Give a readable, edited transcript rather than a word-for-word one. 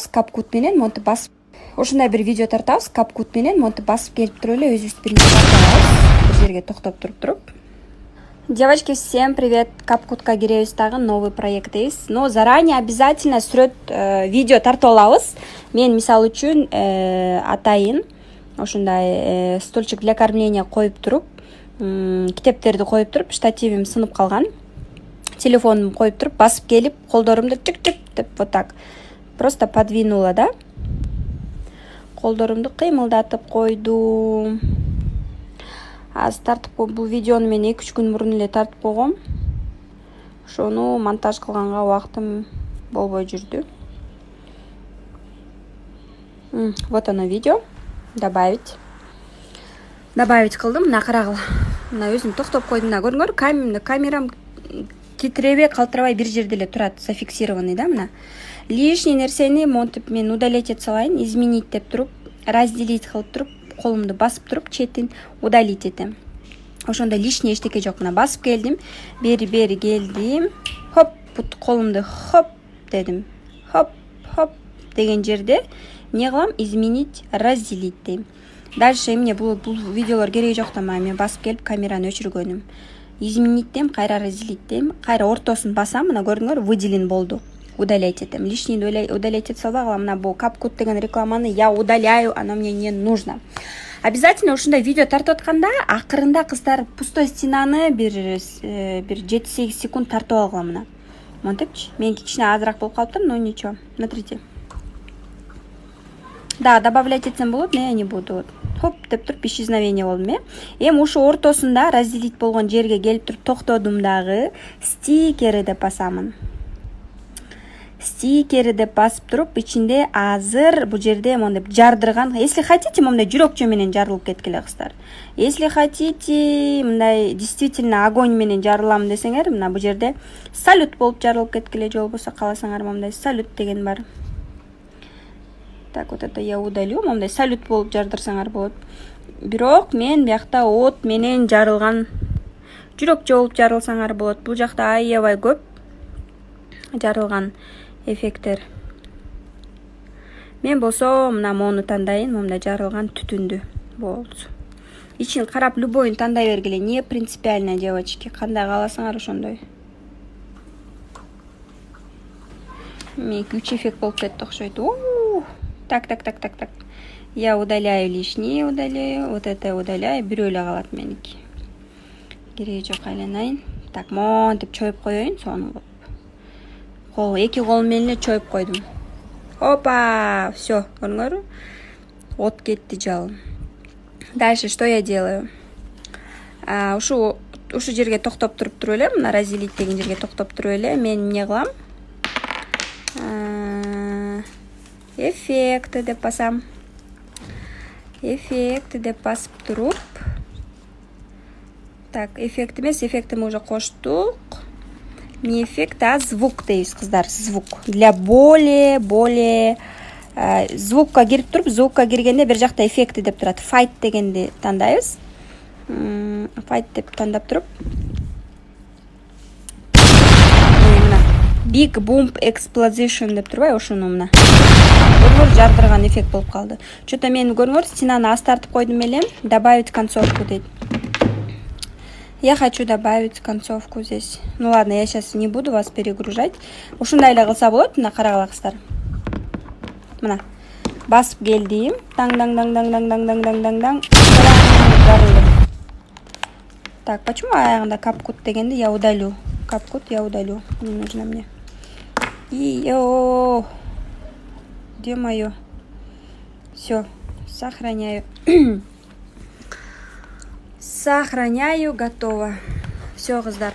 тартабыз, капкут менен монтип басып. Ушундай бир видео тартабыз, капкут менен монтип басып келип туруп эле өзүбүз биринчи тартабыз. Бир жерге токтоп туруп. Девочки, всем привет! Капкутка киребиз, дагы новый проекттебиз. Но заранее обязательно сүрөт видео тартып алабыз. Мен мисалы үчүн атайын ошондой стульчик для кормления коюп туруп, китептерди коюп туруп, штативим сынып калган. Телефонумду коюп туруп, басып келип, колдорумду чик-чик деп вот так просто подвинула, да? Колдорумду кыймылдатып койдум. Аз тартып бул видеону мен 2-3 күн мурун эле тартып койгом. Ошону монтаж кылганга убактым болбой жүрдү. Вот оно видео. Добавить кылдым. Мына карагыла. Мына өзүм токтоп койдум. Мына көрүңөр, камерам титиребей, калтырабай бир жерде эле турат, зафиксированный, да, мына. Лишний нерсени монтип мен удалить ете салайын, изменить деп туруп, разделить кылып туруп, колумду басып туруп, четин удалить этем. Ошондо лишний эчтеке жок. Мына басып келдим, бери келдим. Хоп, бут колумду хоп дедим. Хоп деген жерде не кылам? Изменить, разделить дейм. Дальше мне бул видеолор кереги жок да, мен басып келип камераны өчүргөнүм. Изменить дейм, кайра разделить дейм, кайра ортосун басам, мына көрдүңөр, выделен болду. Удалять этем. Лишний удалять ете салбагыла. Мына бул капкут деген рекламаны я удаляю, оно мне не нужно. Обязательно ушундай видео тартып атканда акырында кыздар пустой стенаны бир 7-8 секунд тартып алгыла мына. Монтипчи. Мен кичине азыраак болуп калыптыр, но ничего. Смотрите. Да, добавлять этсем болот, не, не буду. Вот. Хоп деп туруп исчезновение болдум, Эми ушу ортосунда разделить болгон жерге келип туруп токтодум дагы. Стикери деп басамын. Стикери деп басып туруп, ичинде азыр бу жерде мондеп жардырган. Если хотите, мондай жүрөкчө менен жарылып кеткиле кыздар. Если хотите, мындай действительно огонь менен жарылам десеңер, мына бу жерде салют болуп жарылып кеткиле, же болбосо кааласаңар мондай салют деген бар. Так, вот это я удалю. Мондай салют болуп жардырсаңар болот. Бирок мен биякта от менен жарылган, жүрөкчө болуп жарылсаңар болот. Бул жакта аябай көп жарылган эффекттер. Мен болсо мына мону тандайын, мондай жарылган түтүндү болду. Ичин карап любойун тандай бергиле, не принципиально, девочки. Кандай кааласаңар ошондой. Мен күч эффект болуп кетти окшойт. Так. Я удаляю лишнее, удаляю. Вот это удаляю. Бирөө эле калат меники. Кереги жок, айланайын. Так, монтип чоюп коеюн, сону. Эки колум менен эле чоюп койдум. Опа! Все, көрүңөрбү? От кетти, жалын. Дальше что я делаю? Ушу жерге токтоп туруп эле, мына разделить деген жерге токтоп туруп эле, мен эмне кылам? Эффекты деп басам. Эффекты деп басып туруп. Так, эффект эмес, эффекти мы уже коштук. Не эффект, а звук дейбиз, кыздар, звук. Для более звукка кирип туруп, звукка киргенде бир жакта эффекти деп турат. Fight дегенди тандайбыз. Fight деп тандап туруп. Big Boom Explosion деп турбай, ошону мына. Көрүңөр, жардырган эффект болуп калды. Чөтө мен көрүңөр, стенаны аз тартып койдум эле. Добавить концовку дейт. Я хочу добавить концовку здесь. Ну ладно, я сейчас не буду вас перегружать. Ушундай эле кылса болот, мына карагыла кыздар. Мына. Басып келдим. Таң. Так, почему аягында капкут дегенди я удалю? Капкут я удалю. Не нужно мне. Йо. Где моё? Все, сохраняю. Сохраняю, готово. Все, кыздар.